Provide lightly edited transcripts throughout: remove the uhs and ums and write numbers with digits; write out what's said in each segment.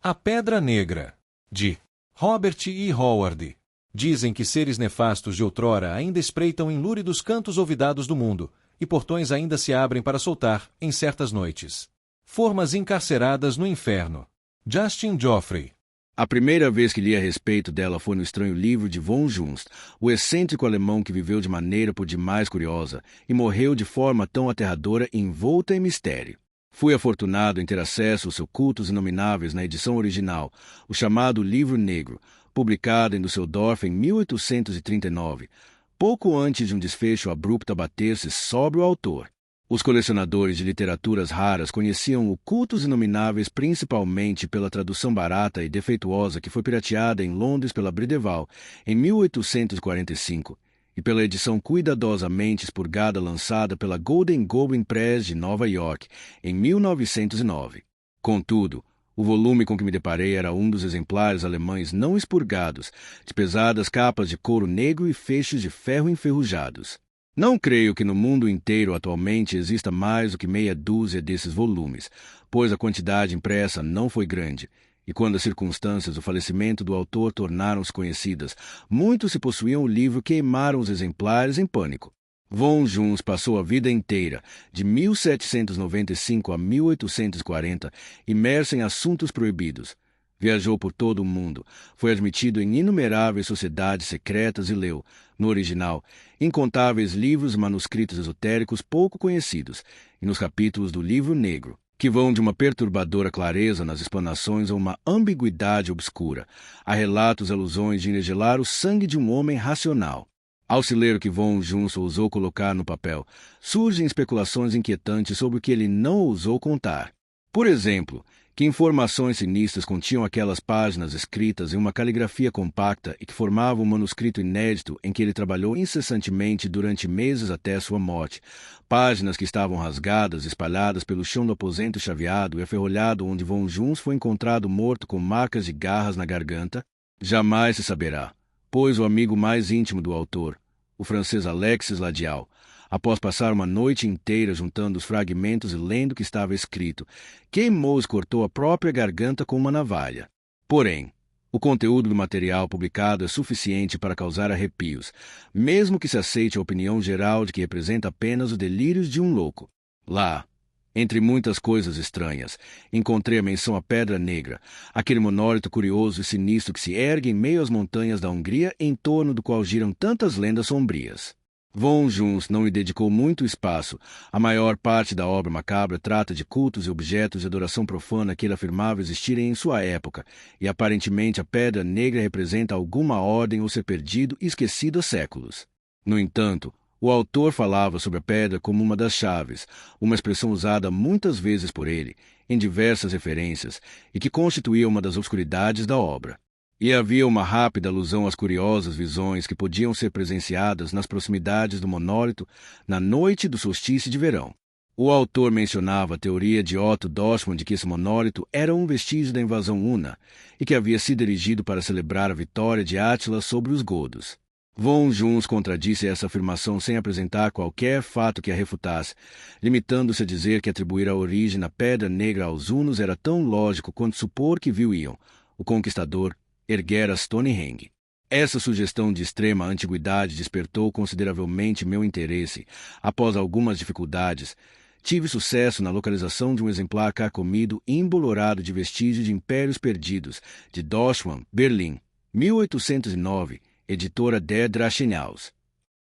A Pedra Negra, de Robert E. Howard. Dizem que seres nefastos de outrora ainda espreitam em lúridos cantos olvidados do mundo, e portões ainda se abrem para soltar, em certas noites, formas encarceradas no inferno. Justin Geoffrey. A primeira vez que li a respeito dela foi no estranho livro de von Junst, o excêntrico alemão que viveu de maneira por demais curiosa e morreu de forma tão aterradora e envolta em mistério. Fui afortunado em ter acesso aos seus cultos inomináveis na edição original, o chamado Livro Negro, publicado em Düsseldorf em 1839, pouco antes de um desfecho abrupto abater-se sobre o autor. Os colecionadores de literaturas raras conheciam o Cultos Inomináveis principalmente pela tradução barata e defeituosa que foi pirateada em Londres pela Bridewell em 1845 e pela edição cuidadosamente expurgada lançada pela Golden Goblin Press de Nova York em 1909. Contudo, o volume com que me deparei era um dos exemplares alemães não expurgados, de pesadas capas de couro negro e fechos de ferro enferrujados. Não creio que no mundo inteiro atualmente exista mais do que meia dúzia desses volumes, pois a quantidade impressa não foi grande, e quando as circunstâncias do falecimento do autor tornaram-se conhecidas, muitos que possuíam o livro queimaram os exemplares em pânico. Von Junst passou a vida inteira, de 1795 a 1840, imerso em assuntos proibidos. Viajou por todo o mundo, foi admitido em inumeráveis sociedades secretas e leu, no original, incontáveis livros e manuscritos esotéricos pouco conhecidos, e nos capítulos do Livro Negro, que vão de uma perturbadora clareza nas explanações a uma ambiguidade obscura, a relatos e alusões de enregelar o sangue de um homem racional. Ao se ler o que von Junst ousou colocar no papel, surgem especulações inquietantes sobre o que ele não ousou contar. Por exemplo, que informações sinistras continham aquelas páginas escritas em uma caligrafia compacta e que formavam um manuscrito inédito em que ele trabalhou incessantemente durante meses até sua morte, páginas que estavam rasgadas, espalhadas pelo chão do aposento chaveado e aferrolhado onde von Junst foi encontrado morto com marcas de garras na garganta? Jamais se saberá, pois o amigo mais íntimo do autor, o francês Alexis Ladial, após passar uma noite inteira juntando os fragmentos e lendo o que estava escrito, queimou e cortou a própria garganta com uma navalha. Porém, o conteúdo do material publicado é suficiente para causar arrepios, mesmo que se aceite a opinião geral de que representa apenas os delírios de um louco. Lá, entre muitas coisas estranhas, encontrei a menção à Pedra Negra, aquele monólito curioso e sinistro que se ergue em meio às montanhas da Hungria em torno do qual giram tantas lendas sombrias. Von Junst não lhe dedicou muito espaço. A maior parte da obra macabra trata de cultos e objetos de adoração profana que ele afirmava existirem em sua época, e aparentemente a Pedra Negra representa alguma ordem ou ser perdido e esquecido há séculos. No entanto, o autor falava sobre a pedra como uma das chaves, uma expressão usada muitas vezes por ele, em diversas referências, e que constituía uma das obscuridades da obra. E havia uma rápida alusão às curiosas visões que podiam ser presenciadas nas proximidades do monólito na noite do solstício de verão. O autor mencionava a teoria de Otto Doschmann de que esse monólito era um vestígio da invasão huna e que havia sido erigido para celebrar a vitória de Átila sobre os godos. Von Junst contradisse essa afirmação sem apresentar qualquer fato que a refutasse, limitando-se a dizer que atribuir a origem da Pedra Negra aos hunos era tão lógico quanto supor que viu Ion, o conquistador, erguera Stonehenge. Essa sugestão de extrema antiguidade despertou consideravelmente meu interesse. Após algumas dificuldades, tive sucesso na localização de um exemplar carcomido e embolorado de vestígios de impérios perdidos, de Doschmann, Berlim, 1809, editora Der Drachenhaus.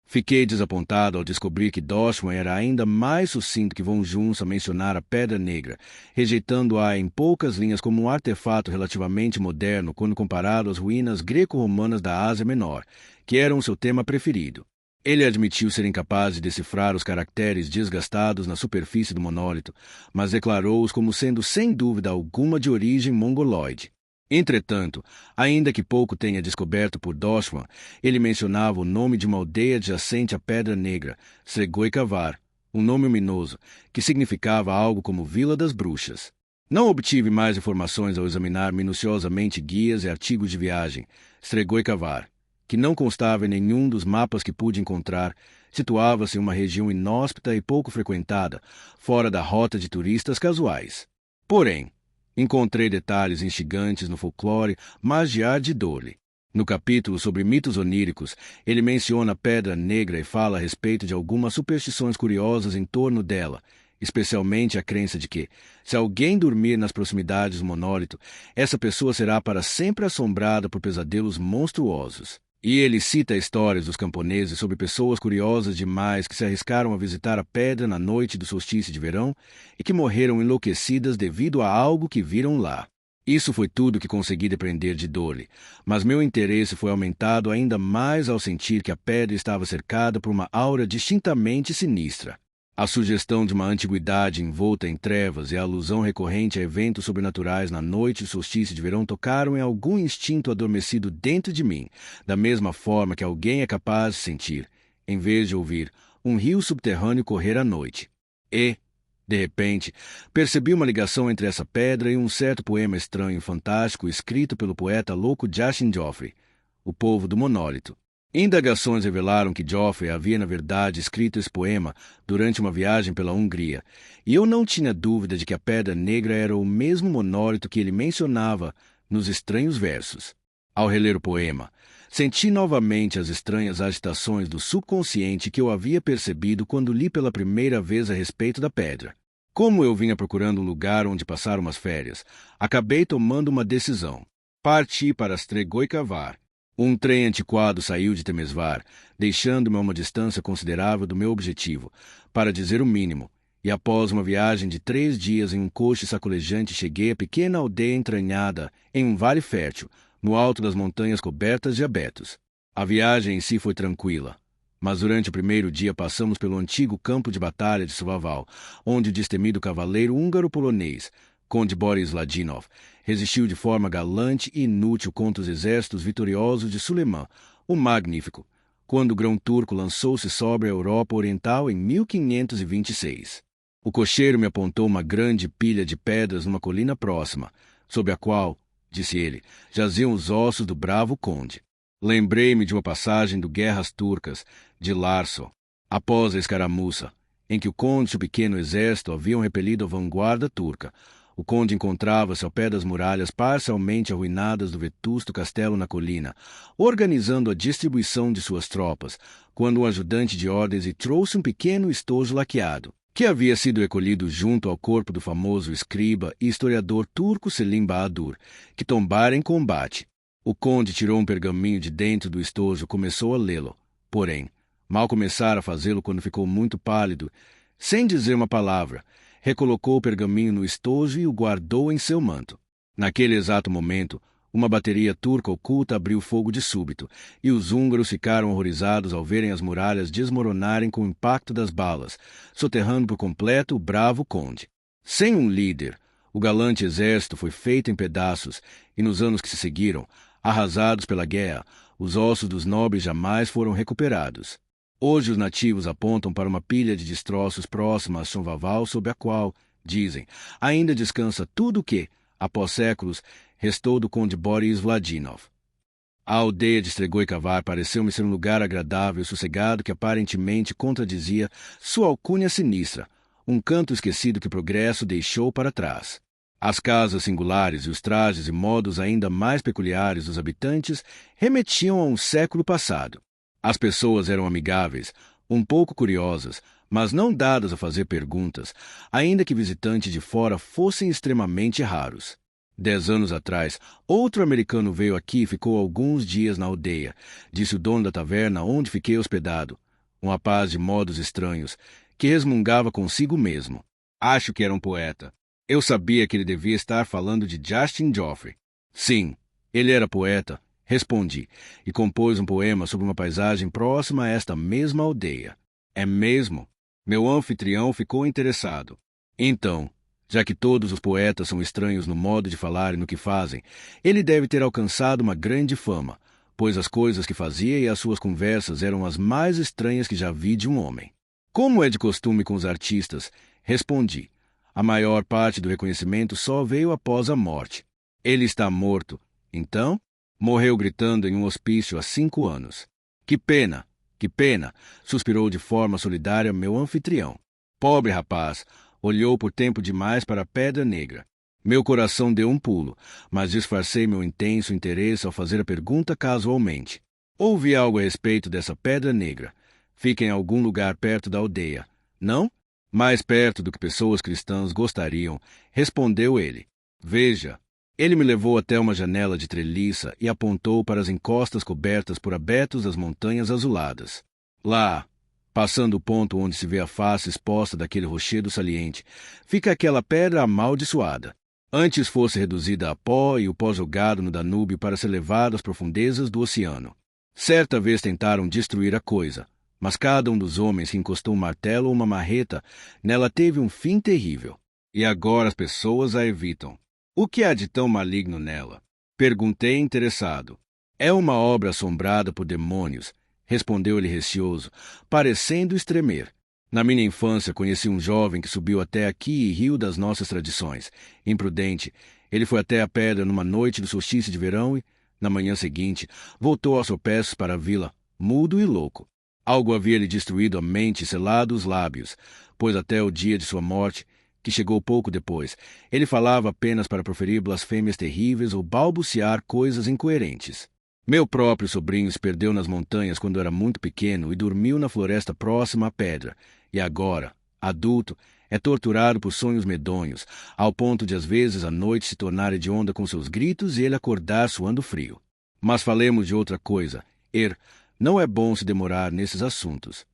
Fiquei desapontado ao descobrir que Doschmann era ainda mais sucinto que von Junst a mencionar a Pedra Negra, rejeitando-a em poucas linhas como um artefato relativamente moderno quando comparado às ruínas greco-romanas da Ásia Menor, que eram seu tema preferido. Ele admitiu ser incapaz de decifrar os caracteres desgastados na superfície do monólito, mas declarou-os como sendo sem dúvida alguma de origem mongoloide. Entretanto, ainda que pouco tenha descoberto por Doschmann, ele mencionava o nome de uma aldeia adjacente à Pedra Negra, Sregoikavar, um nome ominoso, que significava algo como Vila das Bruxas. Não obtive mais informações ao examinar minuciosamente guias e artigos de viagem. Sregoikavar, que não constava em nenhum dos mapas que pude encontrar, situava-se em uma região inóspita e pouco frequentada, fora da rota de turistas casuais. Porém, Encontrei detalhes instigantes no folclore magiar de Dorley. No capítulo sobre mitos oníricos, ele menciona a Pedra Negra e fala a respeito de algumas superstições curiosas em torno dela, especialmente a crença de que, se alguém dormir nas proximidades do monólito, essa pessoa será para sempre assombrada por pesadelos monstruosos. E ele cita histórias dos camponeses sobre pessoas curiosas demais que se arriscaram a visitar a pedra na noite do solstício de verão e que morreram enlouquecidas devido a algo que viram lá. Isso foi tudo que consegui depreender de Dorley, mas meu interesse foi aumentado ainda mais ao sentir que a pedra estava cercada por uma aura distintamente sinistra. A sugestão de uma antiguidade envolta em trevas e a alusão recorrente a eventos sobrenaturais na noite do solstício de verão tocaram em algum instinto adormecido dentro de mim, da mesma forma que alguém é capaz de sentir, em vez de ouvir, um rio subterrâneo correr à noite. E, de repente, percebi uma ligação entre essa pedra e um certo poema estranho e fantástico escrito pelo poeta louco Justin Joffrey, O Povo do Monólito. Indagações revelaram que Joffrey havia, na verdade, escrito esse poema durante uma viagem pela Hungria, e eu não tinha dúvida de que a Pedra Negra era o mesmo monólito que ele mencionava nos estranhos versos. Ao reler o poema, senti novamente as estranhas agitações do subconsciente que eu havia percebido quando li pela primeira vez a respeito da pedra. Como eu vinha procurando um lugar onde passar umas férias, acabei tomando uma decisão. Parti para Stregoi-Kavar. Um trem antiquado saiu de Temesvar, deixando-me a uma distância considerável do meu objetivo, para dizer o mínimo, e após uma viagem de 3 dias em um coche sacolejante cheguei à pequena aldeia entranhada em um vale fértil, no alto das montanhas cobertas de abetos. A viagem em si foi tranquila, mas durante o primeiro dia passamos pelo antigo campo de batalha de Suvaval, onde o destemido cavaleiro húngaro-polonês, Conde Boris Ladinov, resistiu de forma galante e inútil contra os exércitos vitoriosos de Suleiman, o Magnífico, quando o grão turco lançou-se sobre a Europa Oriental em 1526. O cocheiro me apontou uma grande pilha de pedras numa colina próxima, sob a qual, disse ele, jaziam os ossos do bravo conde. Lembrei-me de uma passagem do Guerras Turcas, de Larso, após a escaramuça, em que o conde e o pequeno exército haviam repelido a vanguarda turca. O conde encontrava-se ao pé das muralhas parcialmente arruinadas do vetusto castelo na colina, organizando a distribuição de suas tropas, quando um ajudante de ordens lhe trouxe um pequeno estojo laqueado, que havia sido recolhido junto ao corpo do famoso escriba e historiador turco Selim Bahadur, que tombara em combate. O conde tirou um pergaminho de dentro do estojo e começou a lê-lo. Porém, mal começara a fazê-lo quando ficou muito pálido, sem dizer uma palavra, recolocou o pergaminho no estojo e o guardou em seu manto. Naquele exato momento, uma bateria turca oculta abriu fogo de súbito, e os húngaros ficaram horrorizados ao verem as muralhas desmoronarem com o impacto das balas, soterrando por completo o bravo conde. Sem um líder, o galante exército foi feito em pedaços, e nos anos que se seguiram, arrasados pela guerra, os ossos dos nobres jamais foram recuperados. Hoje os nativos apontam para uma pilha de destroços próxima a Shonvaval, sob a qual, dizem, ainda descansa tudo o que, após séculos, restou do conde Boris Vladinov. A aldeia de Stregoi-Kavar pareceu-me ser um lugar agradável e sossegado que aparentemente contradizia sua alcunha sinistra, um canto esquecido que o progresso deixou para trás. As casas singulares e os trajes e modos ainda mais peculiares dos habitantes remetiam a um século passado. As pessoas eram amigáveis, um pouco curiosas, mas não dadas a fazer perguntas, ainda que visitantes de fora fossem extremamente raros. 10 anos atrás, outro americano veio aqui e ficou alguns dias na aldeia, disse o dono da taverna onde fiquei hospedado, um rapaz de modos estranhos, que resmungava consigo mesmo. Acho que era um poeta. Eu sabia que ele devia estar falando de Justin Joffrey. Sim, ele era poeta, respondi, e compôs um poema sobre uma paisagem próxima a esta mesma aldeia. É mesmo? Meu anfitrião ficou interessado. Então, já que todos os poetas são estranhos no modo de falar e no que fazem, ele deve ter alcançado uma grande fama, pois as coisas que fazia e as suas conversas eram as mais estranhas que já vi de um homem. Como é de costume com os artistas, respondi, a maior parte do reconhecimento só veio após a morte. Ele está morto, então? Morreu gritando em um hospício há 5 anos. Que pena, suspirou de forma solidária meu anfitrião. Pobre rapaz, olhou por tempo demais para a Pedra Negra. Meu coração deu um pulo, mas disfarcei meu intenso interesse ao fazer a pergunta casualmente. Ouvi algo a respeito dessa pedra negra. Fica em algum lugar perto da aldeia, não? Mais perto do que pessoas cristãs gostariam, respondeu ele. Veja. Ele me levou até uma janela de treliça e apontou para as encostas cobertas por abetos das montanhas azuladas. Lá, passando o ponto onde se vê a face exposta daquele rochedo saliente, fica aquela pedra amaldiçoada. Antes fosse reduzida a pó e o pó jogado no Danúbio para ser levado às profundezas do oceano. Certa vez tentaram destruir a coisa, mas cada um dos homens que encostou um martelo ou uma marreta nela teve um fim terrível. E agora as pessoas a evitam. O que há de tão maligno nela? Perguntei interessado. É uma obra assombrada por demônios, respondeu-ele receoso, parecendo estremer. Na minha infância conheci um jovem que subiu até aqui e riu das nossas tradições. Imprudente, ele foi até a pedra numa noite do solstício de verão e, na manhã seguinte, voltou aos sopessos para a vila, mudo e louco. Algo havia-lhe destruído a mente e selado os lábios, pois até o dia de sua morte, que chegou pouco depois, ele falava apenas para proferir blasfêmias terríveis ou balbuciar coisas incoerentes. Meu próprio sobrinho se perdeu nas montanhas quando era muito pequeno e dormiu na floresta próxima à pedra, e agora, adulto, é torturado por sonhos medonhos, ao ponto de às vezes a noite se tornar hedionda com seus gritos e ele acordar suando frio. Mas falemos de outra coisa. Não é bom se demorar nesses assuntos.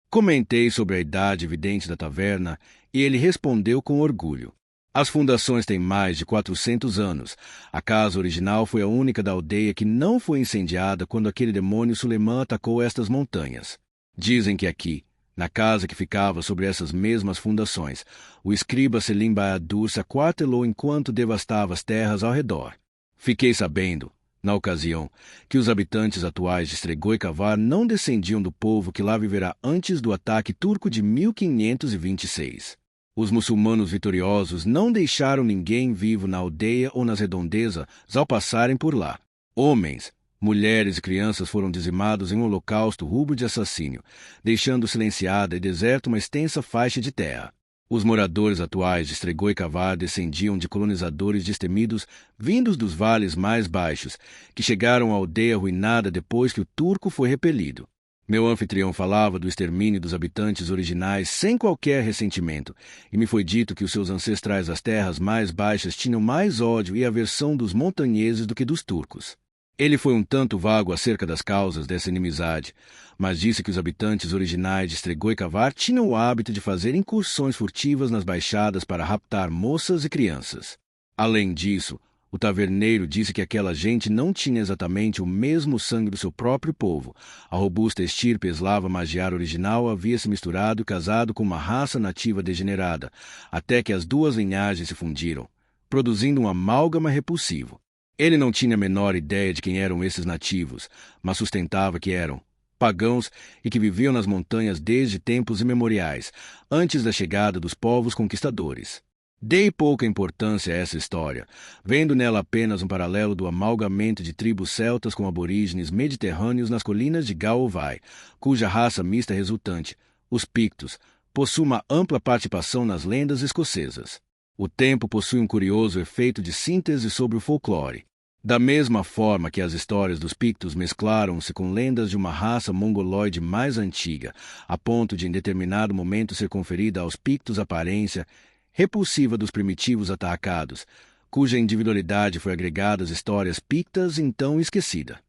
Comentei sobre a idade evidente da taverna e ele respondeu com orgulho. As fundações têm mais de 400 anos. A casa original foi a única da aldeia que não foi incendiada quando aquele demônio Sulemã atacou estas montanhas. Dizem que aqui, na casa que ficava sobre essas mesmas fundações, o escriba Selim Bahadur se aquartelou enquanto devastava as terras ao redor. Fiquei sabendo, na ocasião, que os habitantes atuais de Stregoi-Kavar não descendiam do povo que lá viverá antes do ataque turco de 1526. Os muçulmanos vitoriosos não deixaram ninguém vivo na aldeia ou nas redondezas ao passarem por lá. Homens, mulheres e crianças foram dizimados em um holocausto rubro de assassínio, deixando silenciada e deserta uma extensa faixa de terra. Os moradores atuais de Stregoi-Kavar descendiam de colonizadores destemidos vindos dos vales mais baixos, que chegaram à aldeia arruinada depois que o turco foi repelido. Meu anfitrião falava do extermínio dos habitantes originais sem qualquer ressentimento, e me foi dito que os seus ancestrais das terras mais baixas tinham mais ódio e aversão dos montanheses do que dos turcos. Ele foi um tanto vago acerca das causas dessa inimizade, mas disse que os habitantes originais de Stregoi-Kavar tinham o hábito de fazer incursões furtivas nas baixadas para raptar moças e crianças. Além disso, o taverneiro disse que aquela gente não tinha exatamente o mesmo sangue do seu próprio povo. A robusta estirpe eslava magiar original havia se misturado e casado com uma raça nativa degenerada, até que as duas linhagens se fundiram, produzindo um amálgama repulsivo. Ele não tinha a menor ideia de quem eram esses nativos, mas sustentava que eram pagãos e que viviam nas montanhas desde tempos imemoriais, antes da chegada dos povos conquistadores. Dei pouca importância a essa história, vendo nela apenas um paralelo do amalgamento de tribos celtas com aborígenes mediterrâneos nas colinas de Gaovai, cuja raça mista resultante, os Pictos, possui uma ampla participação nas lendas escocesas. O tempo possui um curioso efeito de síntese sobre o folclore. Da mesma forma que as histórias dos Pictos mesclaram-se com lendas de uma raça mongoloide mais antiga, a ponto de em determinado momento ser conferida aos Pictos aparência repulsiva dos primitivos atacados, cuja individualidade foi agregada às histórias pictas então esquecida.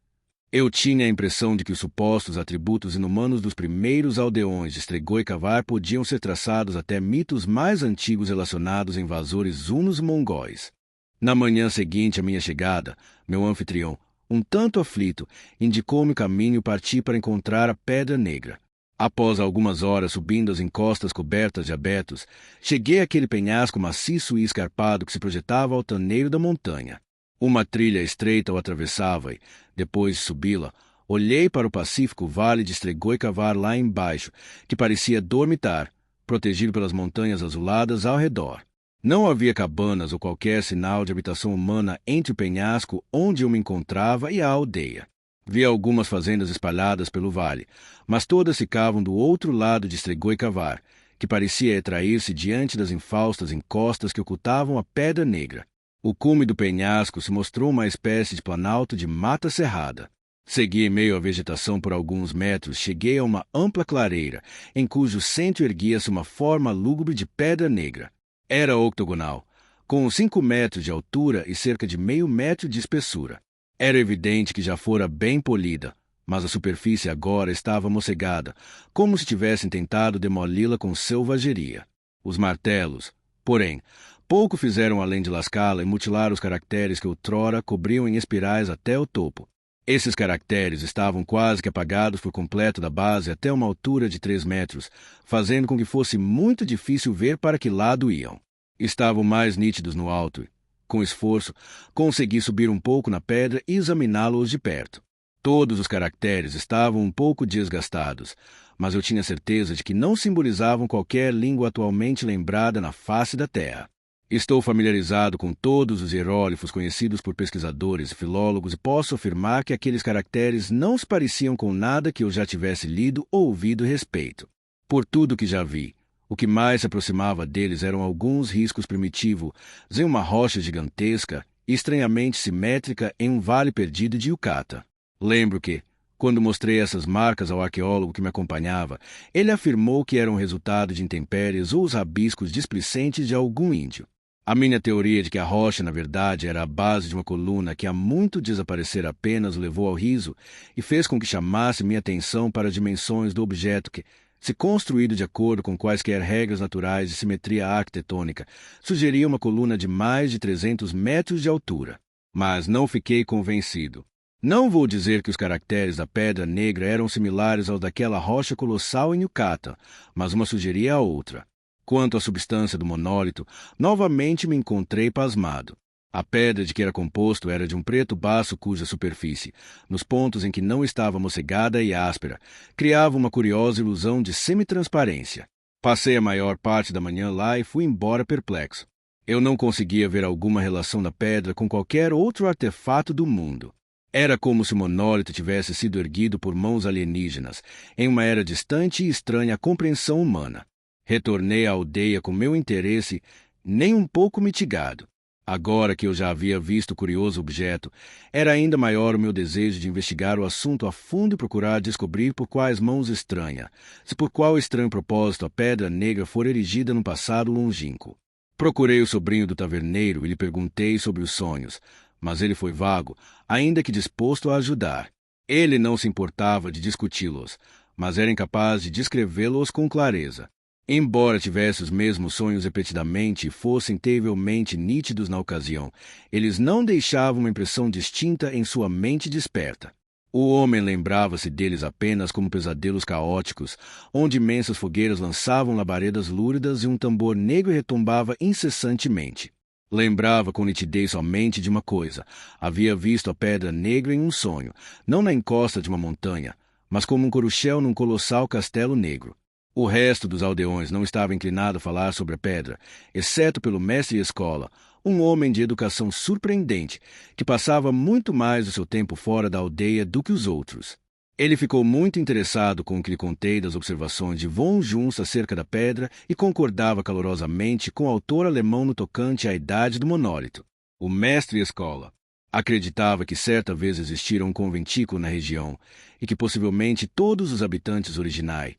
Eu tinha a impressão de que os supostos atributos inumanos dos primeiros aldeões de Stregoi-Kavar podiam ser traçados até mitos mais antigos relacionados a invasores hunos e mongóis. Na manhã seguinte à minha chegada, meu anfitrião, um tanto aflito, indicou-me o caminho e parti para encontrar a Pedra Negra. Após algumas horas subindo as encostas cobertas de abetos, cheguei àquele penhasco maciço e escarpado que se projetava altaneiro da montanha. Uma trilha estreita o atravessava e, depois de subi-la, olhei para o pacífico vale de Stregoi-Kavar lá embaixo, que parecia dormitar, protegido pelas montanhas azuladas ao redor. Não havia cabanas ou qualquer sinal de habitação humana entre o penhasco onde eu me encontrava e a aldeia. Vi algumas fazendas espalhadas pelo vale, mas todas ficavam do outro lado de Stregoi-Kavar, que parecia retrair-se diante das infaustas encostas que ocultavam a Pedra Negra. O cume do penhasco se mostrou uma espécie de planalto de mata cerrada. Segui em meio à vegetação por alguns metros, cheguei a uma ampla clareira, em cujo centro erguia-se uma forma lúgubre de pedra negra. Era octogonal, com 5 metros de altura e cerca de meio metro de espessura. Era evidente que já fora bem polida, mas a superfície agora estava mossegada, como se tivessem tentado demoli-la com selvageria. Os martelos, porém, pouco fizeram além de lascá-la e mutilar os caracteres que outrora cobriam em espirais até o topo. Esses caracteres estavam quase que apagados por completo da base até uma altura de 3 metros, fazendo com que fosse muito difícil ver para que lado iam. Estavam mais nítidos no alto e, com esforço, consegui subir um pouco na pedra e examiná-los de perto. Todos os caracteres estavam um pouco desgastados, mas eu tinha certeza de que não simbolizavam qualquer língua atualmente lembrada na face da Terra. Estou familiarizado com todos os hieróglifos conhecidos por pesquisadores e filólogos e posso afirmar que aqueles caracteres não se pareciam com nada que eu já tivesse lido ou ouvido a respeito. Por tudo que já vi, o que mais se aproximava deles eram alguns riscos primitivos em uma rocha gigantesca e estranhamente simétrica em um vale perdido de Yucata. Lembro que, quando mostrei essas marcas ao arqueólogo que me acompanhava, ele afirmou que eram resultado de intempéries ou os rabiscos displicentes de algum índio. A minha teoria de que a rocha, na verdade, era a base de uma coluna que há muito desaparecera apenas o levou ao riso e fez com que chamasse minha atenção para as dimensões do objeto que, se construído de acordo com quaisquer regras naturais de simetria arquitetônica, sugeria uma coluna de mais de 300 metros de altura. Mas não fiquei convencido. Não vou dizer que os caracteres da Pedra Negra eram similares aos daquela rocha colossal em Yucata, mas uma sugeria a outra. Quanto à substância do monólito, novamente me encontrei pasmado. A pedra de que era composto era de um preto baço cuja superfície, nos pontos em que não estava mossegada e áspera, criava uma curiosa ilusão de semitransparência. Passei a maior parte da manhã lá e fui embora perplexo. Eu não conseguia ver alguma relação da pedra com qualquer outro artefato do mundo. Era como se o monólito tivesse sido erguido por mãos alienígenas, em uma era distante e estranha à compreensão humana. Retornei à aldeia com meu interesse nem um pouco mitigado. Agora que eu já havia visto o curioso objeto, era ainda maior o meu desejo de investigar o assunto a fundo e procurar descobrir por quais mãos estranhas, se por qual estranho propósito a Pedra Negra fora erigida num passado longínquo. Procurei o sobrinho do taverneiro e lhe perguntei sobre os sonhos, mas ele foi vago, ainda que disposto a ajudar. Ele não se importava de discuti-los, mas era incapaz de descrevê-los com clareza. Embora tivesse os mesmos sonhos repetidamente e fossem terrivelmente nítidos na ocasião, eles não deixavam uma impressão distinta em sua mente desperta. O homem lembrava-se deles apenas como pesadelos caóticos, onde imensas fogueiras lançavam labaredas lúridas e um tambor negro retumbava incessantemente. Lembrava com nitidez somente de uma coisa: havia visto a Pedra Negra em um sonho, não na encosta de uma montanha, mas como um coruchel num colossal castelo negro. O resto dos aldeões não estava inclinado a falar sobre a pedra, exceto pelo mestre-escola, um homem de educação surpreendente, que passava muito mais do seu tempo fora da aldeia do que os outros. Ele ficou muito interessado com o que lhe contei das observações de von Junst acerca da pedra e concordava calorosamente com o autor alemão no tocante à idade do monólito. O mestre-escola acreditava que certa vez existira um conventículo na região e que possivelmente todos os habitantes originais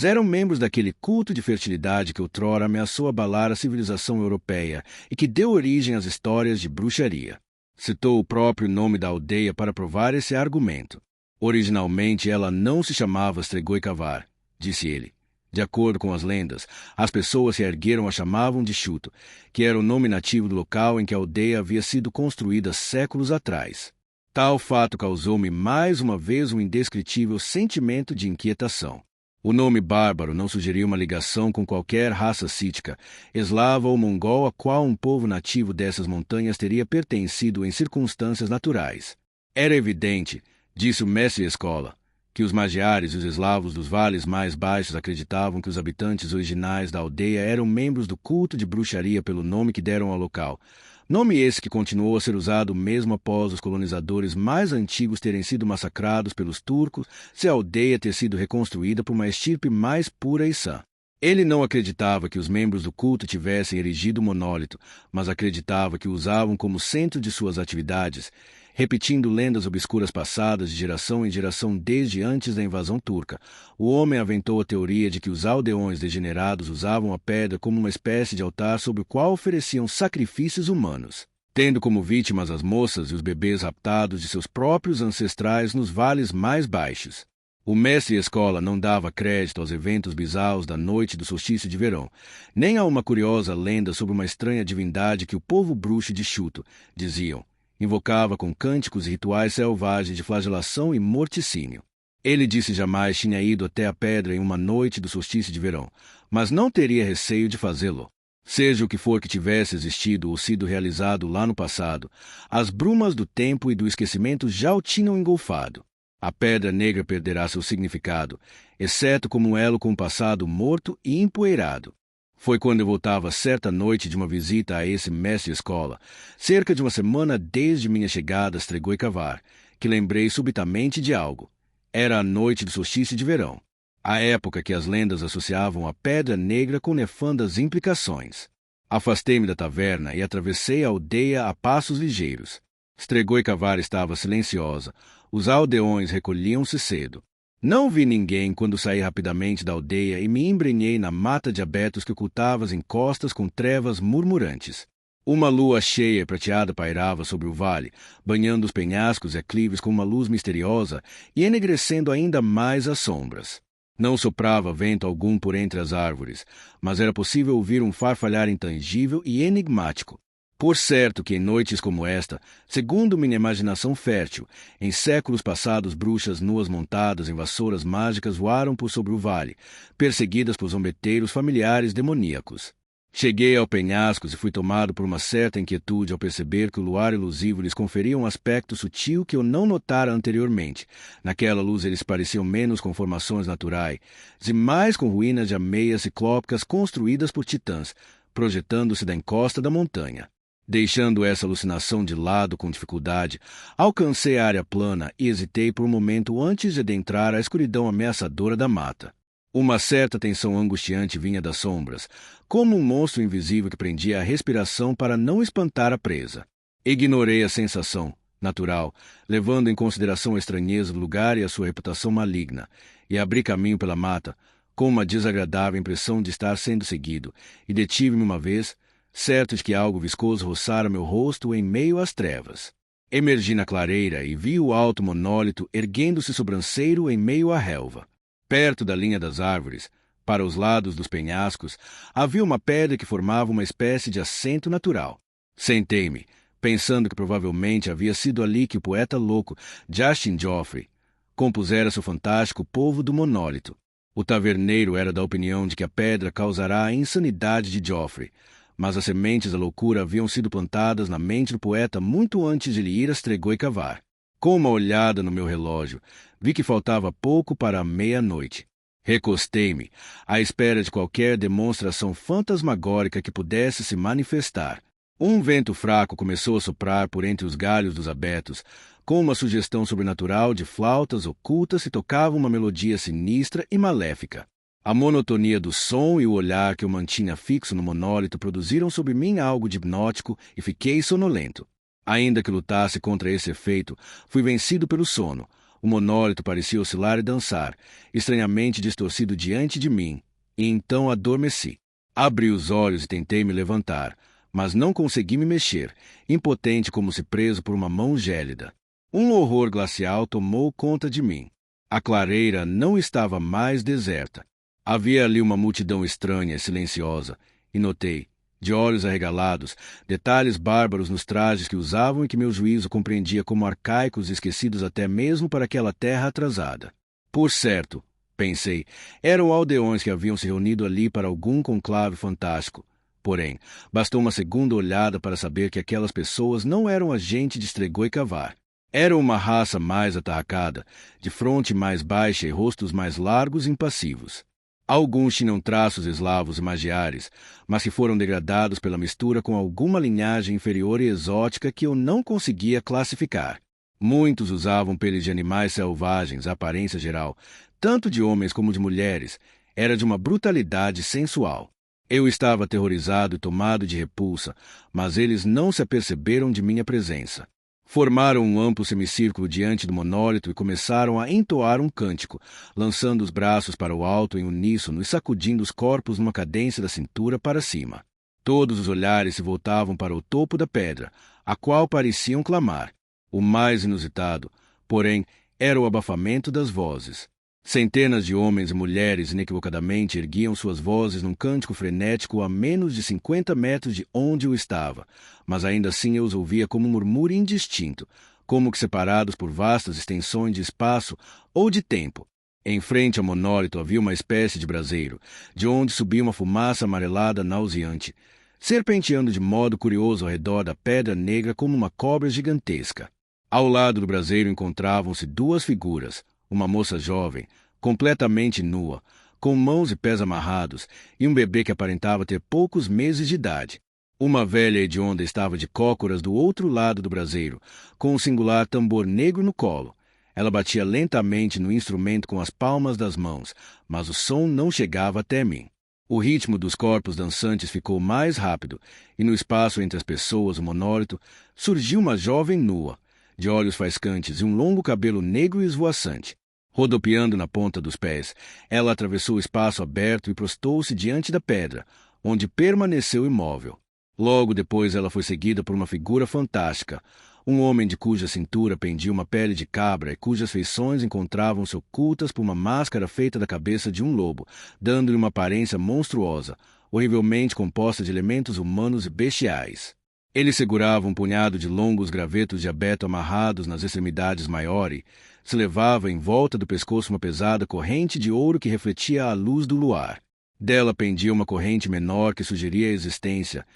eram membros daquele culto de fertilidade que outrora ameaçou abalar a civilização europeia e que deu origem às histórias de bruxaria. Citou o próprio nome da aldeia para provar esse argumento. Originalmente ela não se chamava Stregoicavar, disse ele. De acordo com as lendas, as pessoas que a ergueram a chamavam de Chuto, que era o nome nativo do local em que a aldeia havia sido construída séculos atrás. Tal fato causou-me mais uma vez um indescritível sentimento de inquietação. O nome bárbaro não sugeria uma ligação com qualquer raça cítica, eslava ou mongol a qual um povo nativo dessas montanhas teria pertencido em circunstâncias naturais. Era evidente, disse o mestre-escola, que os magiares e os eslavos dos vales mais baixos acreditavam que os habitantes originais da aldeia eram membros do culto de bruxaria pelo nome que deram ao local. Nome esse que continuou a ser usado mesmo após os colonizadores mais antigos terem sido massacrados pelos turcos, se a aldeia ter sido reconstruída por uma estirpe mais pura e sã. Ele não acreditava que os membros do culto tivessem erigido o monólito, mas acreditava que o usavam como centro de suas atividades, repetindo lendas obscuras passadas de geração em geração desde antes da invasão turca. O homem aventou a teoria de que os aldeões degenerados usavam a pedra como uma espécie de altar sobre o qual ofereciam sacrifícios humanos, tendo como vítimas as moças e os bebês raptados de seus próprios ancestrais nos vales mais baixos. O mestre-escola não dava crédito aos eventos bizarros da noite do solstício de verão, nem a uma curiosa lenda sobre uma estranha divindade que o povo bruxo de Chuto, diziam, invocava com cânticos e rituais selvagens de flagelação e morticínio. Ele disse jamais tinha ido até a pedra em uma noite do solstício de verão, mas não teria receio de fazê-lo. Seja o que for que tivesse existido ou sido realizado lá no passado, as brumas do tempo e do esquecimento já o tinham engolfado. A pedra negra perderá seu significado, exceto como um elo com o passado morto e empoeirado. Foi quando eu voltava certa noite de uma visita a esse mestre-escola, cerca de uma semana desde minha chegada a Stregoicavar, que lembrei subitamente de algo. Era a noite do solstício de verão, a época que as lendas associavam a pedra negra com nefandas implicações. Afastei-me da taverna e atravessei a aldeia a passos ligeiros. Stregoicavar estava silenciosa. Os aldeões recolhiam-se cedo. Não vi ninguém quando saí rapidamente da aldeia e me embrenhei na mata de abetos que ocultava as encostas com trevas murmurantes. Uma lua cheia e prateada pairava sobre o vale, banhando os penhascos e aclives com uma luz misteriosa e enegrecendo ainda mais as sombras. Não soprava vento algum por entre as árvores, mas era possível ouvir um farfalhar intangível e enigmático. Por certo que em noites como esta, segundo minha imaginação fértil, em séculos passados bruxas nuas montadas em vassouras mágicas voaram por sobre o vale, perseguidas por zombeteiros familiares demoníacos. Cheguei ao penhascos e fui tomado por uma certa inquietude ao perceber que o luar ilusivo lhes conferia um aspecto sutil que eu não notara anteriormente. Naquela luz eles pareciam menos com formações naturais e mais com ruínas de ameias ciclópicas construídas por titãs, projetando-se da encosta da montanha. Deixando essa alucinação de lado com dificuldade, alcancei a área plana e hesitei por um momento antes de adentrar a escuridão ameaçadora da mata. Uma certa tensão angustiante vinha das sombras, como um monstro invisível que prendia a respiração para não espantar a presa. Ignorei a sensação, natural, levando em consideração a estranheza do lugar e a sua reputação maligna, e abri caminho pela mata, com uma desagradável impressão de estar sendo seguido, e detive-me uma vez, certo de que algo viscoso roçara meu rosto em meio às trevas. Emergi na clareira e vi o alto monólito erguendo-se sobranceiro em meio à relva. Perto da linha das árvores, para os lados dos penhascos, havia uma pedra que formava uma espécie de assento natural. Sentei-me, pensando que provavelmente havia sido ali que o poeta louco, Justin Geoffrey, compusera seu fantástico Povo do Monólito. O taverneiro era da opinião de que a pedra causará a insanidade de Geoffrey, mas as sementes da loucura haviam sido plantadas na mente do poeta muito antes de ele ir a Stregoicavar. Com uma olhada no meu relógio, vi que faltava pouco para a meia-noite. Recostei-me, à espera de qualquer demonstração fantasmagórica que pudesse se manifestar. Um vento fraco começou a soprar por entre os galhos dos abetos, com uma sugestão sobrenatural de flautas ocultas que tocavam uma melodia sinistra e maléfica. A monotonia do som e o olhar que eu mantinha fixo no monólito produziram sobre mim algo de hipnótico e fiquei sonolento. Ainda que lutasse contra esse efeito, fui vencido pelo sono. O monólito parecia oscilar e dançar, estranhamente distorcido diante de mim, e então adormeci. Abri os olhos e tentei me levantar, mas não consegui me mexer, impotente como se preso por uma mão gélida. Um horror glacial tomou conta de mim. A clareira não estava mais deserta. Havia ali uma multidão estranha e silenciosa, e notei, de olhos arregalados, detalhes bárbaros nos trajes que usavam e que meu juízo compreendia como arcaicos e esquecidos até mesmo para aquela terra atrasada. Por certo, pensei, eram aldeões que haviam se reunido ali para algum conclave fantástico. Porém, bastou uma segunda olhada para saber que aquelas pessoas não eram a gente de Stregoicavar. Eram uma raça mais atarracada, de fronte mais baixa e rostos mais largos e impassivos. Alguns tinham traços eslavos e magiares, mas que foram degradados pela mistura com alguma linhagem inferior e exótica que eu não conseguia classificar. Muitos usavam peles de animais selvagens, à aparência geral, tanto de homens como de mulheres, era de uma brutalidade sensual. Eu estava aterrorizado e tomado de repulsa, mas eles não se aperceberam de minha presença. Formaram um amplo semicírculo diante do monólito e começaram a entoar um cântico, lançando os braços para o alto em uníssono e sacudindo os corpos numa cadência da cintura para cima. Todos os olhares se voltavam para o topo da pedra, a qual pareciam clamar. O mais inusitado, porém, era o abafamento das vozes. Centenas de homens e mulheres inequivocadamente erguiam suas vozes num cântico frenético a menos de 50 metros de onde eu estava, mas ainda assim eu os ouvia como um murmúrio indistinto, como que separados por vastas extensões de espaço ou de tempo. Em frente ao monólito havia uma espécie de braseiro, de onde subia uma fumaça amarelada nauseante, serpenteando de modo curioso ao redor da pedra negra como uma cobra gigantesca. Ao lado do braseiro encontravam-se duas figuras, uma moça jovem, completamente nua, com mãos e pés amarrados, e um bebê que aparentava ter poucos meses de idade. Uma velha hedionda estava de cócoras do outro lado do braseiro, com um singular tambor negro no colo. Ela batia lentamente no instrumento com as palmas das mãos, mas o som não chegava até mim. O ritmo dos corpos dançantes ficou mais rápido, e no espaço entre as pessoas, o monólito, surgiu uma jovem nua, de olhos faiscantes e um longo cabelo negro e esvoaçante. Rodopiando na ponta dos pés, ela atravessou o espaço aberto e prostou-se diante da pedra, onde permaneceu imóvel. Logo depois ela foi seguida por uma figura fantástica, um homem de cuja cintura pendia uma pele de cabra e cujas feições encontravam-se ocultas por uma máscara feita da cabeça de um lobo, dando-lhe uma aparência monstruosa, horrivelmente composta de elementos humanos e bestiais. Ele segurava um punhado de longos gravetos de abeto amarrados nas extremidades maior e se levava em volta do pescoço uma pesada corrente de ouro que refletia a luz do luar. Dela pendia uma corrente menor que sugeria a existência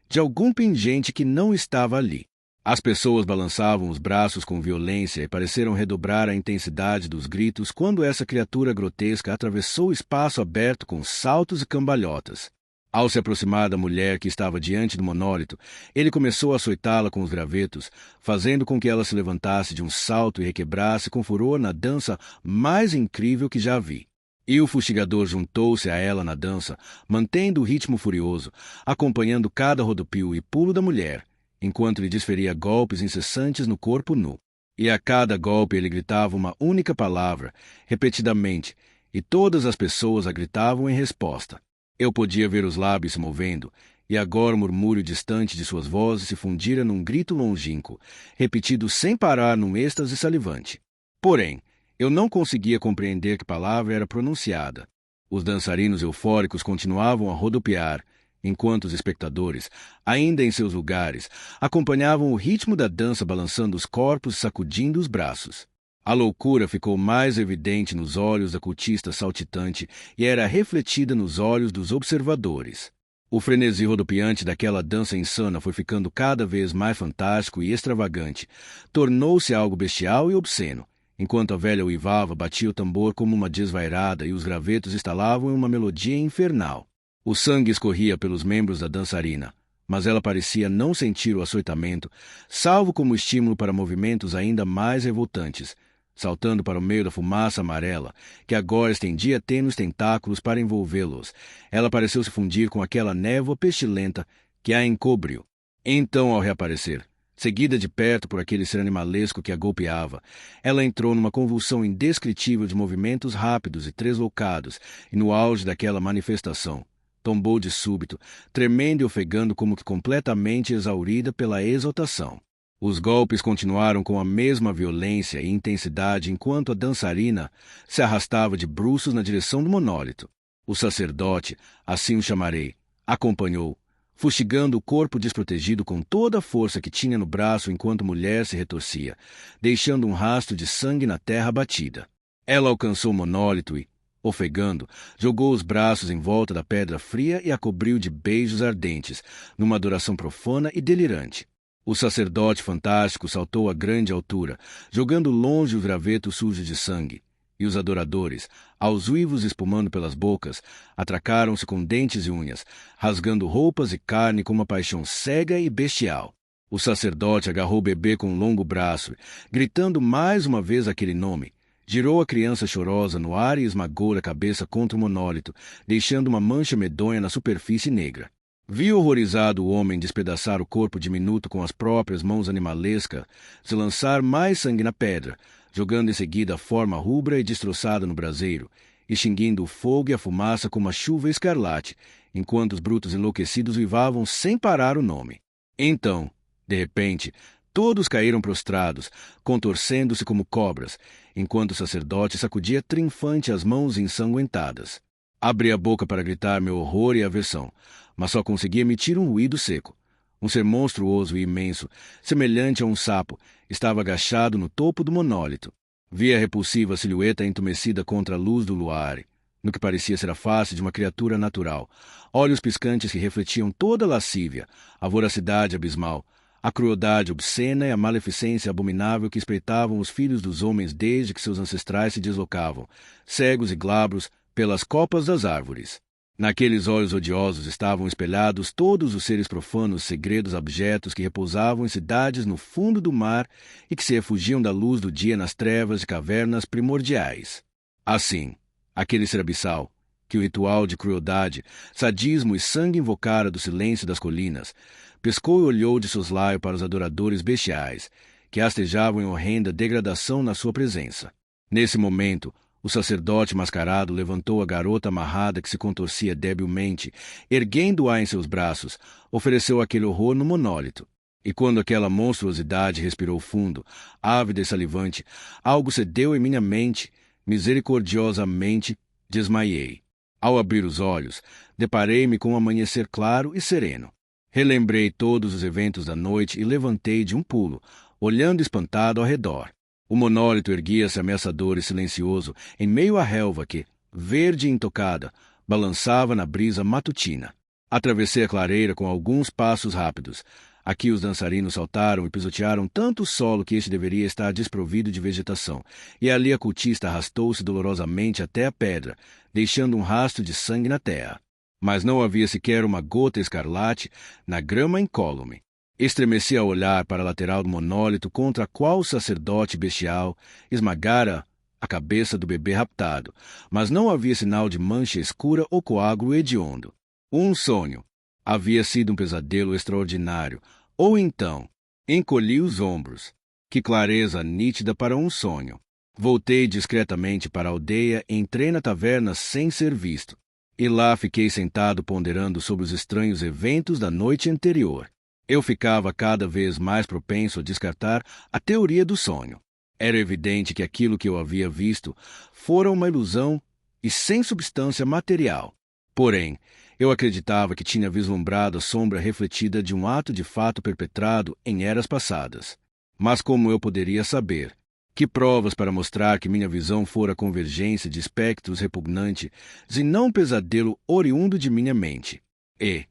de algum pingente que não estava ali. As pessoas balançavam os braços com violência e pareceram redobrar a intensidade dos gritos quando essa criatura grotesca atravessou o espaço aberto com saltos e cambalhotas. Ao se aproximar da mulher que estava diante do monólito, ele começou a açoitá-la com os gravetos, fazendo com que ela se levantasse de um salto e requebrasse com furor na dança mais incrível que já vi. E o fustigador juntou-se a ela na dança, mantendo o ritmo furioso, acompanhando cada rodopio e pulo da mulher, enquanto lhe desferia golpes incessantes no corpo nu. E a cada golpe ele gritava uma única palavra, repetidamente, e todas as pessoas a gritavam em resposta. Eu podia ver os lábios se movendo, e agora o murmúrio distante de suas vozes se fundira num grito longínquo, repetido sem parar num êxtase salivante. Porém, eu não conseguia compreender que palavra era pronunciada. Os dançarinos eufóricos continuavam a rodopiar, enquanto os espectadores, ainda em seus lugares, acompanhavam o ritmo da dança balançando os corpos e sacudindo os braços. A loucura ficou mais evidente nos olhos da cultista saltitante e era refletida nos olhos dos observadores. O frenesi rodopiante daquela dança insana foi ficando cada vez mais fantástico e extravagante. Tornou-se algo bestial e obsceno. Enquanto a velha uivava, batia o tambor como uma desvairada e os gravetos estalavam em uma melodia infernal. O sangue escorria pelos membros da dançarina, mas ela parecia não sentir o açoitamento, salvo como estímulo para movimentos ainda mais revoltantes, saltando para o meio da fumaça amarela, que agora estendia tênues tentáculos para envolvê-los. Ela pareceu se fundir com aquela névoa pestilenta que a encobriu. Então, ao reaparecer, seguida de perto por aquele ser animalesco que a golpeava, ela entrou numa convulsão indescritível de movimentos rápidos e tresloucados, e no auge daquela manifestação, tombou de súbito, tremendo e ofegando como que completamente exaurida pela exaltação. Os golpes continuaram com a mesma violência e intensidade enquanto a dançarina se arrastava de bruços na direção do monólito. O sacerdote, assim o chamarei, acompanhou, fustigando o corpo desprotegido com toda a força que tinha no braço enquanto a mulher se retorcia, deixando um rastro de sangue na terra batida. Ela alcançou o monólito e, ofegando, jogou os braços em volta da pedra fria e a cobriu de beijos ardentes, numa adoração profana e delirante. O sacerdote fantástico saltou a grande altura, jogando longe os gravetos sujos de sangue, e os adoradores, aos uivos espumando pelas bocas, atracaram-se com dentes e unhas, rasgando roupas e carne com uma paixão cega e bestial. O sacerdote agarrou o bebê com um longo braço, gritando mais uma vez aquele nome, Girou a criança chorosa no ar e esmagou a cabeça contra o monólito, deixando uma mancha medonha na superfície negra. Vi horrorizado o homem despedaçar o corpo diminuto com as próprias mãos animalescas, se lançar mais sangue na pedra, jogando em seguida a forma rubra e destroçada no braseiro, extinguindo o fogo e a fumaça como a chuva escarlate, enquanto os brutos enlouquecidos uivavam sem parar o nome. Então, de repente, todos caíram prostrados, contorcendo-se como cobras, enquanto o sacerdote sacudia triunfante as mãos ensanguentadas. Abri a boca para gritar meu horror e aversão, mas só consegui emitir um ruído seco. Um ser monstruoso e imenso, semelhante a um sapo, estava agachado no topo do monólito. Vi a repulsiva silhueta entumecida contra a luz do luar, no que parecia ser a face de uma criatura natural, olhos piscantes que refletiam toda a lascívia, a voracidade abismal, a crueldade obscena e a maleficência abominável que espreitavam os filhos dos homens desde que seus ancestrais se deslocavam, cegos e glabros, pelas copas das árvores. Naqueles olhos odiosos estavam espelhados todos os seres profanos, segredos abjetos que repousavam em cidades no fundo do mar e que se refugiam da luz do dia nas trevas de cavernas primordiais. Assim, aquele ser abissal, que o ritual de crueldade, sadismo e sangue invocara do silêncio das colinas, pescou e olhou de soslaio para os adoradores bestiais, que hastejavam em horrenda degradação na sua presença. Nesse momento, o sacerdote mascarado levantou a garota amarrada que se contorcia debilmente, erguendo-a em seus braços, ofereceu aquele horror no monólito. E quando aquela monstruosidade respirou fundo, ávida e salivante, algo cedeu em minha mente, misericordiosamente desmaiei. Ao abrir os olhos, deparei-me com um amanhecer claro e sereno. Relembrei todos os eventos da noite e levantei de um pulo, olhando espantado ao redor. O monólito erguia-se ameaçador e silencioso em meio à relva que, verde e intocada, balançava na brisa matutina. Atravessei a clareira com alguns passos rápidos. Aqui os dançarinos saltaram e pisotearam tanto o solo que este deveria estar desprovido de vegetação, e ali a cultista arrastou-se dolorosamente até a pedra, deixando um rastro de sangue na terra. Mas não havia sequer uma gota escarlate na grama incólume. Estremeci a olhar para a lateral do monólito contra a qual o sacerdote bestial esmagara a cabeça do bebê raptado, mas não havia sinal de mancha escura ou coágulo hediondo. Um sonho. Havia sido um pesadelo extraordinário. Ou então, encolhi os ombros. Que clareza nítida para um sonho. Voltei discretamente para a aldeia e entrei na taverna sem ser visto. E lá fiquei sentado ponderando sobre os estranhos eventos da noite anterior. Eu ficava cada vez mais propenso a descartar a teoria do sonho. Era evidente que aquilo que eu havia visto fora uma ilusão e sem substância material. Porém, eu acreditava que tinha vislumbrado a sombra refletida de um ato de fato perpetrado em eras passadas. Mas como eu poderia saber? Que provas para mostrar que minha visão fora convergência de espectros repugnantes e não um pesadelo oriundo de minha mente? E,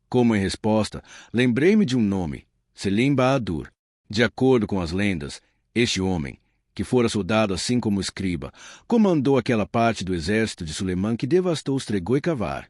como em resposta, lembrei-me de um nome, Selim Bahadur. De acordo com as lendas, este homem, que fora soldado assim como o escriba, comandou aquela parte do exército de Sulemã que devastou Stregoi Cavar.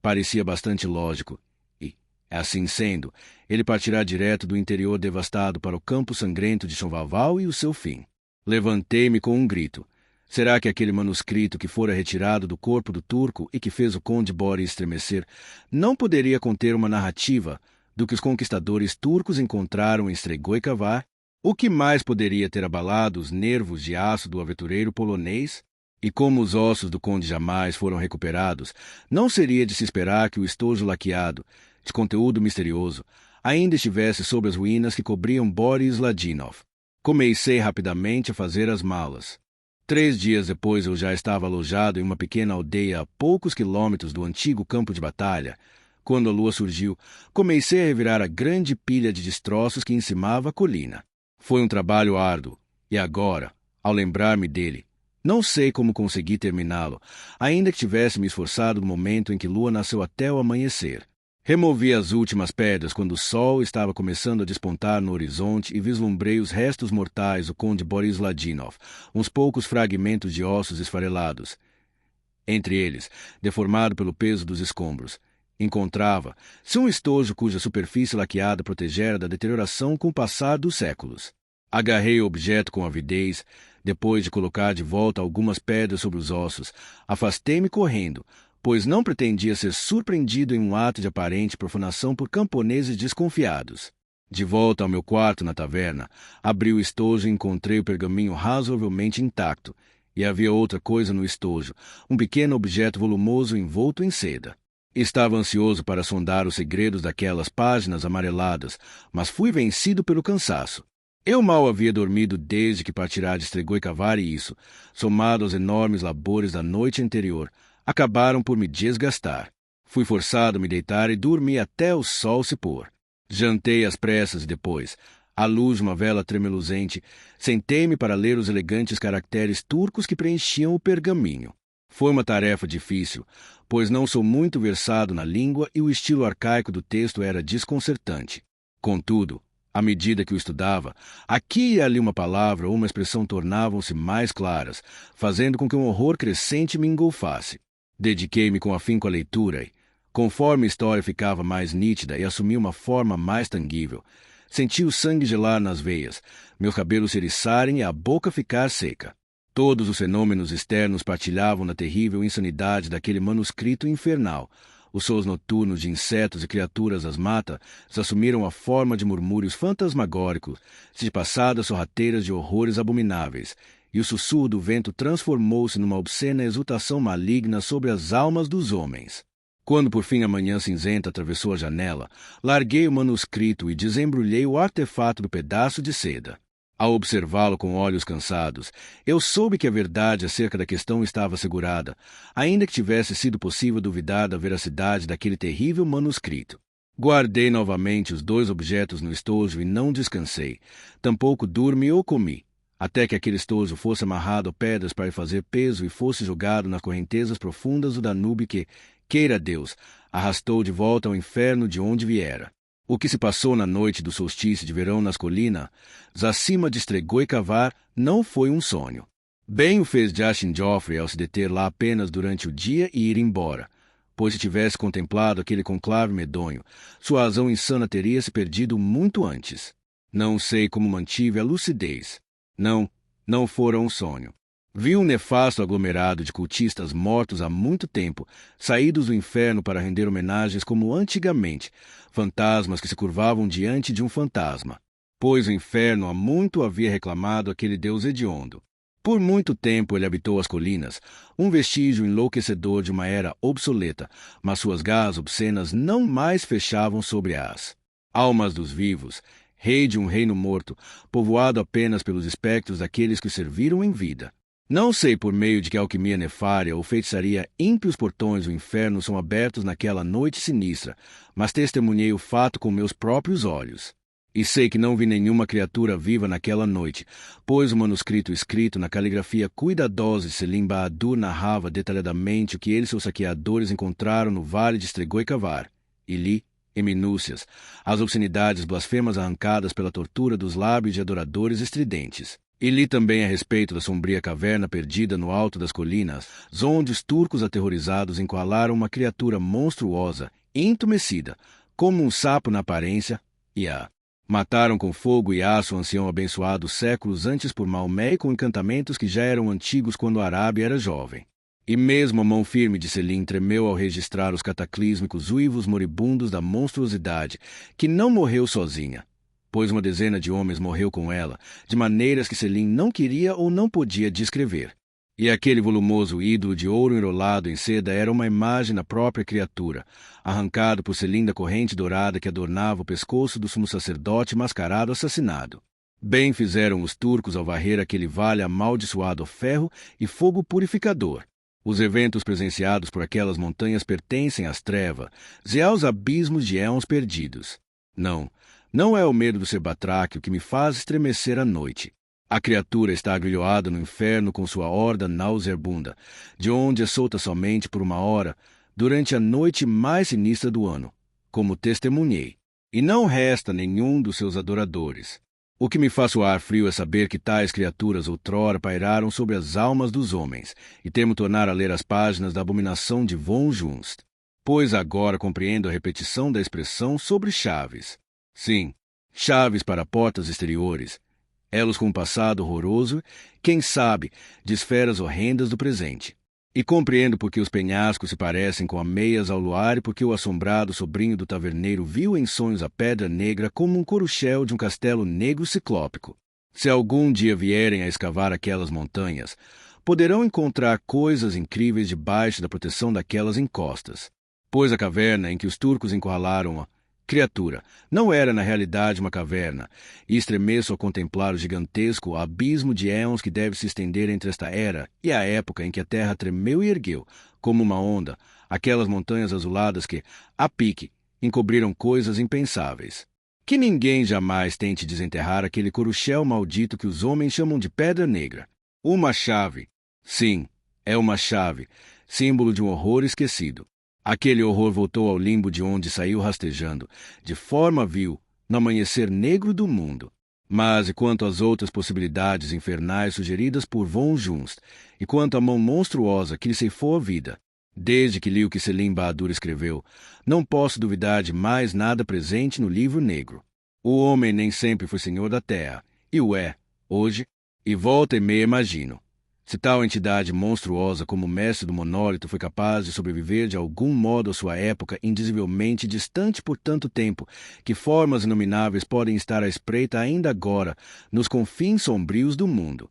Parecia bastante lógico, e, assim sendo, ele partirá direto do interior devastado para o campo sangrento de Chonvaval e o seu fim. Levantei-me com um grito. Será que aquele manuscrito que fora retirado do corpo do turco e que fez o conde Bori estremecer não poderia conter uma narrativa do que os conquistadores turcos encontraram em Stregoi Cavar? O que mais poderia ter abalado os nervos de aço do aventureiro polonês? E como os ossos do conde jamais foram recuperados, não seria de se esperar que o estojo laqueado, de conteúdo misterioso, ainda estivesse sob as ruínas que cobriam Boris Ladinov. Comecei rapidamente a fazer as malas. 3 dias depois eu já estava alojado em uma pequena aldeia a poucos quilômetros do antigo campo de batalha. Quando a lua surgiu, comecei a revirar a grande pilha de destroços que encimava a colina. Foi um trabalho árduo, e agora, ao lembrar-me dele, não sei como consegui terminá-lo, ainda que tivesse me esforçado no momento em que Lua nasceu até o amanhecer. Removi as últimas pedras quando o sol estava começando a despontar no horizonte e vislumbrei os restos mortais do conde Boris Ladinov, uns poucos fragmentos de ossos esfarelados. Entre eles, deformado pelo peso dos escombros, encontrava-se um estojo cuja superfície laqueada protegera da deterioração com o passar dos séculos. Agarrei o objeto com avidez, Depois de colocar de volta algumas pedras sobre os ossos, afastei-me correndo, pois não pretendia ser surpreendido em um ato de aparente profanação por camponeses desconfiados. De volta ao meu quarto na taverna, abri o estojo e encontrei o pergaminho razoavelmente intacto, e havia outra coisa no estojo, um pequeno objeto volumoso envolto em seda. Estava ansioso para sondar os segredos daquelas páginas amareladas, mas fui vencido pelo cansaço. Eu mal havia dormido desde que partirá de Estregoi-Cavar e isso, somado aos enormes labores da noite anterior, acabaram por me desgastar. Fui forçado a me deitar e dormi até o sol se pôr. Jantei às pressas e depois, à luz de uma vela tremeluzente, sentei-me para ler os elegantes caracteres turcos que preenchiam o pergaminho. Foi uma tarefa difícil, pois não sou muito versado na língua e o estilo arcaico do texto era desconcertante. Contudo, à medida que o estudava, aqui e ali uma palavra ou uma expressão tornavam-se mais claras, fazendo com que um horror crescente me engolfasse. Dediquei-me com afinco à leitura e, conforme a história ficava mais nítida e assumia uma forma mais tangível, senti o sangue gelar nas veias, meus cabelos se eriçarem e a boca ficar seca. Todos os fenômenos externos partilhavam na terrível insanidade daquele manuscrito infernal. Os sons noturnos de insetos e criaturas das matas assumiram a forma de murmúrios fantasmagóricos, de passadas sorrateiras de horrores abomináveis, e o sussurro do vento transformou-se numa obscena exultação maligna sobre as almas dos homens. Quando por fim a manhã cinzenta atravessou a janela, larguei o manuscrito e desembrulhei o artefato do pedaço de seda. Ao observá-lo com olhos cansados, eu soube que a verdade acerca da questão estava assegurada, ainda que tivesse sido possível duvidar da veracidade daquele terrível manuscrito. Guardei novamente os 2 objetos no estojo e não descansei, tampouco dormi ou comi, até que aquele estojo fosse amarrado a pedras para lhe fazer peso e fosse jogado nas correntezas profundas do Danúbio que, queira Deus, arrastou de volta ao inferno de onde viera. O que se passou na noite do solstício de verão nas colinas, acima de Estregoi-Cavar, não foi um sonho. Bem o fez Jashin Joffrey ao se deter lá apenas durante o dia e ir embora, pois se tivesse contemplado aquele conclave medonho, sua razão insana teria se perdido muito antes. Não sei como mantive a lucidez. Não fora um sonho. Vi um nefasto aglomerado de cultistas mortos há muito tempo, saídos do inferno para render homenagens como antigamente, fantasmas que se curvavam diante de um fantasma, pois o inferno há muito havia reclamado aquele deus hediondo. Por muito tempo ele habitou as colinas, um vestígio enlouquecedor de uma era obsoleta, mas suas garras obscenas não mais fechavam sobre as almas dos vivos, rei de um reino morto, povoado apenas pelos espectros daqueles que o serviram em vida. Não sei por meio de que alquimia nefária ou feitiçaria ímpios portões do inferno são abertos naquela noite sinistra, mas testemunhei o fato com meus próprios olhos. E sei que não vi nenhuma criatura viva naquela noite, pois o manuscrito escrito na caligrafia cuidadosa de Selim Bahadur narrava detalhadamente o que eles e seus saqueadores encontraram no vale de Estregoi-Cavar, e li, em minúcias, as obscenidades blasfemas arrancadas pela tortura dos lábios de adoradores estridentes. E li também a respeito da sombria caverna perdida no alto das colinas, onde os turcos aterrorizados encurralaram uma criatura monstruosa, entumecida, como um sapo na aparência, e a mataram com fogo e aço o ancião abençoado séculos antes por Maomé e com encantamentos que já eram antigos quando a Arábia era jovem. E mesmo a mão firme de Selim tremeu ao registrar os cataclísmicos uivos moribundos da monstruosidade, que não morreu sozinha, pois uma dezena de homens morreu com ela, de maneiras que Selim não queria ou não podia descrever. E aquele volumoso ídolo de ouro enrolado em seda era uma imagem da própria criatura, arrancado por Selim da corrente dourada que adornava o pescoço do sumo sacerdote mascarado assassinado. Bem fizeram os turcos ao varrer aquele vale amaldiçoado a ferro e fogo purificador. Os eventos presenciados por aquelas montanhas pertencem às trevas e aos abismos de éons perdidos. Não é o medo do ser batráquio que me faz estremecer à noite. A criatura está agrilhoada no inferno com sua horda nauseabunda, de onde é solta somente por uma hora, durante a noite mais sinistra do ano, como testemunhei, e não resta nenhum dos seus adoradores. O que me faz suar frio é saber que tais criaturas outrora pairaram sobre as almas dos homens, e temo tornar a ler as páginas da abominação de Von Junst, pois agora compreendo a repetição da expressão sobre chaves. Sim, chaves para portas exteriores. elos com um passado horroroso, quem sabe, de esferas horrendas do presente. E compreendo porque os penhascos se parecem com ameias ao luar e porque o assombrado sobrinho do taverneiro viu em sonhos a Pedra Negra como um coruchel de um castelo negro ciclópico. Se algum dia vierem a escavar aquelas montanhas, poderão encontrar coisas incríveis debaixo da proteção daquelas encostas. Pois a caverna em que os turcos encurralaram a criatura não era na realidade uma caverna, e estremeço ao contemplar o gigantesco abismo de éons que deve se estender entre esta era e a época em que a terra tremeu e ergueu, como uma onda, aquelas montanhas azuladas que, a pique, encobriram coisas impensáveis. Que ninguém jamais tente desenterrar aquele coruchel maldito que os homens chamam de Pedra Negra. Uma chave. Sim, é uma chave, símbolo de um horror esquecido. Aquele horror voltou ao limbo de onde saiu rastejando, de forma vil, no amanhecer negro do mundo. Mas e quanto às outras possibilidades infernais sugeridas por von Junst, e quanto à mão monstruosa que lhe ceifou a vida, desde que li o que Selim Bahadur escreveu, não posso duvidar de mais nada presente no livro negro. O homem nem sempre foi senhor da terra, e o é, hoje, e volta e meia imagino. Se tal entidade monstruosa como o mestre do monólito foi capaz de sobreviver de algum modo à sua época indizivelmente distante por tanto tempo, que formas inomináveis podem estar à espreita ainda agora nos confins sombrios do mundo.